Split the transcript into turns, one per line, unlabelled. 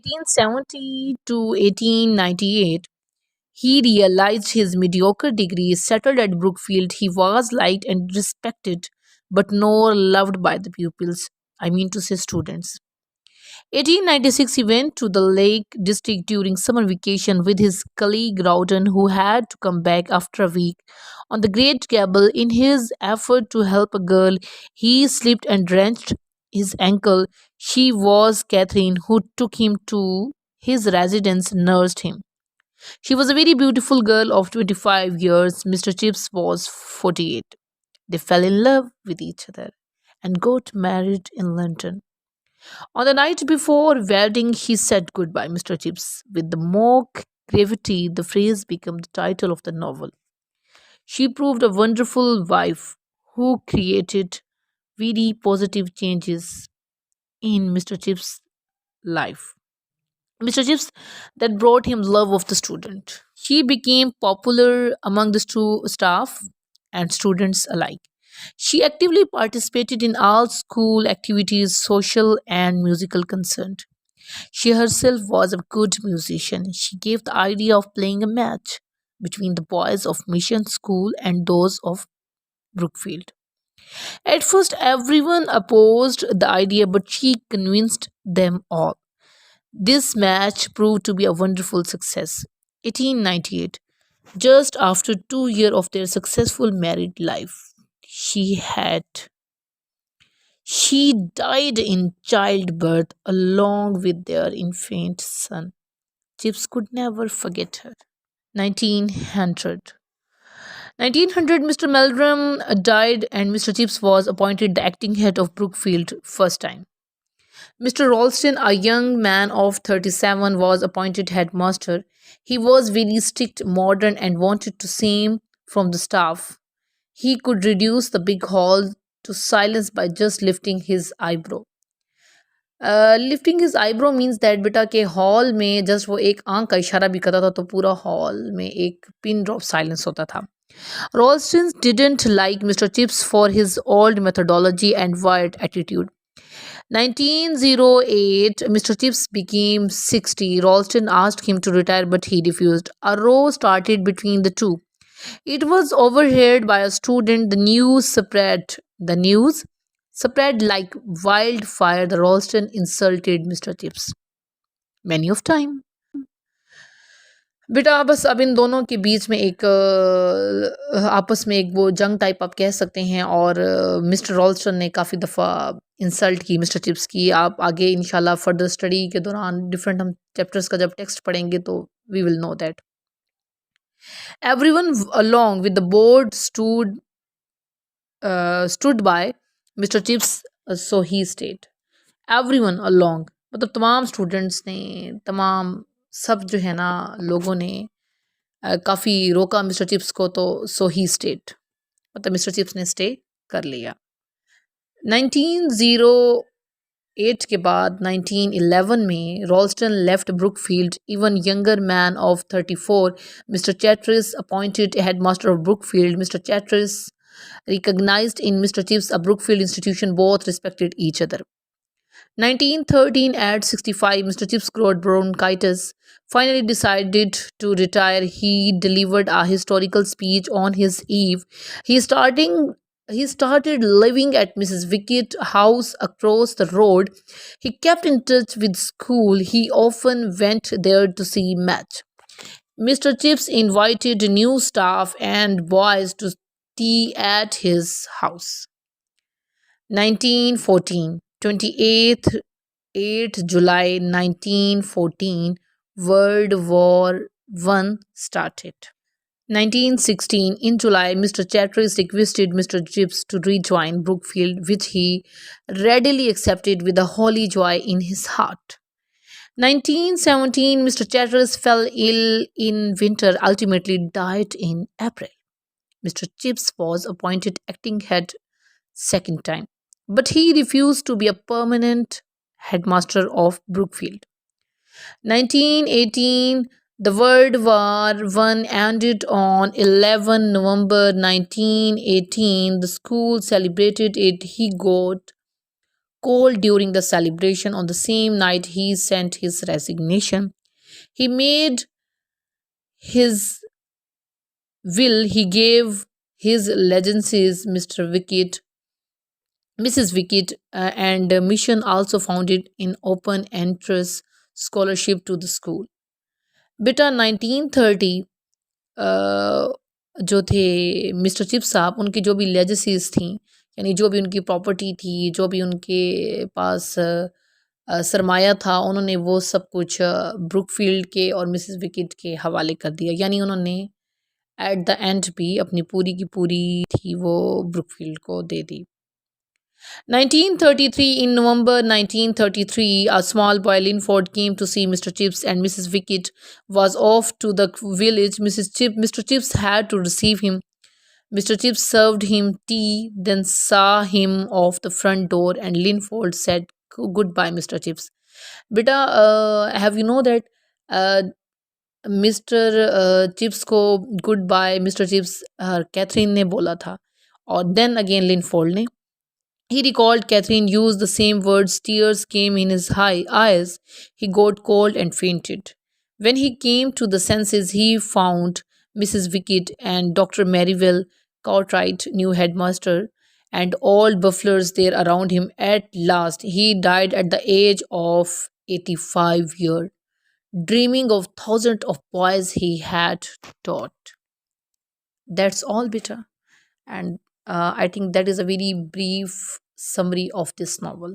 1870 to 1898, he realized his mediocre degree, settled at Brookfield. He was liked and respected, but nor loved by the pupils. I mean to say, students. 1896, he went to the Lake District during summer vacation with his colleague Rowden, who had to come back after a week. On the Great Gable, in his effort to help a girl, he slipped and drenched his ankle. She was Catherine, who took him to his residence, nursed him. She was a very beautiful girl of 25 years. Mr. Chips was 48. They fell in love with each other and got married in London. On the night before wedding, he said goodbye, Mr. Chips. With the mock gravity, the phrase became the title of the novel. She proved a wonderful wife who created very positive changes in Mr. Chips' life. Mr. Chips that brought him love of the student. She became popular among the staff and students alike. She actively participated in all school activities, social and musical concerned. She herself was a good musician. She gave the idea of playing a match between the boys of Mission School and those of Brookfield. At first, everyone opposed the idea, but she convinced them all. This match proved to be a wonderful success. 1898, just after 2 years of their successful married life, she died in childbirth along with their infant son. Chips could never forget her. 1900. 1900, Mr. Meldrum died and Mr. Chips was appointed the acting head of Brookfield first time. Mr. Ralston, a young man of 37, was appointed headmaster. He was very strict, modern, and wanted to same from the staff. He could reduce the big hall to silence by just lifting his eyebrow. Lifting his eyebrow means that बेटा के hall में just वो एक आंख का इशारा भी करता था तो पूरा हॉल में एक पिन ड्रॉप साइलेंस होता था. Ralston didn't like Mr. Chips for his old methodology and weird attitude. 1908, Mr. Chips became 60. Ralston asked him to retire, but he refused. A row started between the two. It was overheard by a student. The news spread like wildfire. The Ralston insulted Mr. Chips many of time. बेटा बस अब इन दोनों के बीच में एक आपस में एक वो जंग टाइप आप कह सकते हैं और मिस्टर रॉल्स्टन ने काफ़ी दफ़ा इंसल्ट की मिस्टर चिप्स की. आप आगे इंशाल्लाह फर्दर स्टडी के दौरान डिफरेंट हम चैप्टर्स का जब टेक्स्ट पढ़ेंगे तो we will know that. Everyone along with the board stood by Mr. Chips, so he stayed. Everyone along, मतलब तमाम स्टूडेंट्स ने तमाम सब जो है ना लोगों ने काफ़ी रोका मिस्टर चिप्स को तो सो ही स्टेट मतलब मिस्टर चिप्स ने स्टे कर लिया. 1908 के बाद 1911 में Ralston left Brookfield. Even younger man of 34, mister Chatteris appointed headmaster of Brookfield. Mister Chatteris recognized in Mr. Chips a Brookfield institution. Both respected each other. 1913, at 65, Mr. Chips got bronchitis. Finally decided to retire. He delivered a historical speech on his eve. He started living at Mrs. Wickett house across the road. He kept in touch with school. He often went there to see match. Mr. Chips invited new staff and boys to tea at his house. 1914, 8th July 1914, World War I started. 1916, in July, Mr. Chatteris requested Mr. Chips to rejoin Brookfield, which he readily accepted with a holy joy in his heart. 1917, Mr. Chatteris fell ill in winter, ultimately died in April. Mr. Chips was appointed acting head second time, but he refused to be a permanent headmaster of Brookfield. 1918, the World War I ended on 11 November 1918. The school celebrated it. He got cold during the celebration. On the same night, he sent his resignation. He made his will. He gave his legacies, Mrs. Wickett, and Mission also founded in open entrance scholarship to the school. बेटा 1930 जो थे mister chip साहब, उनकी जो भी लेजेसीज थी, यानी जो भी उनकी प्रॉपर्टी थी, जो भी उनके पास सरमाया था, उन्होंने वो सब कुछ ब्रुकफील्ड के और मिसेस विकेट के हवाले कर दिया। यानी उन्होंने एट द एंड भी अपनी पूरी की पूरी थी वो ब्रुकफील्ड को दे दी। 1933, in November 1933, a small boy Linford came to see Mr. Chips and Mrs. Wickett was off to the village. Mr. Chips had to receive him. Mr. Chips served him tea, then saw him off the front door, and Linford said goodbye, Mr. Chips. Beta, have you know that uh, mister Chips को goodbye mister Chips Katherine ने बोला था, और then again लिनफोल्ड ने। He recalled Catherine used the same words. Tears came in his eyes. He got cold and fainted. When he came to the senses, he found Mrs. Wickett and Dr. Merivale Cartwright, new headmaster, and all bufflers there around him. At last, he died at the age of 85 years, dreaming of thousands of boys he had taught. That's all, bitter. And I think that is a very brief summary of this novel.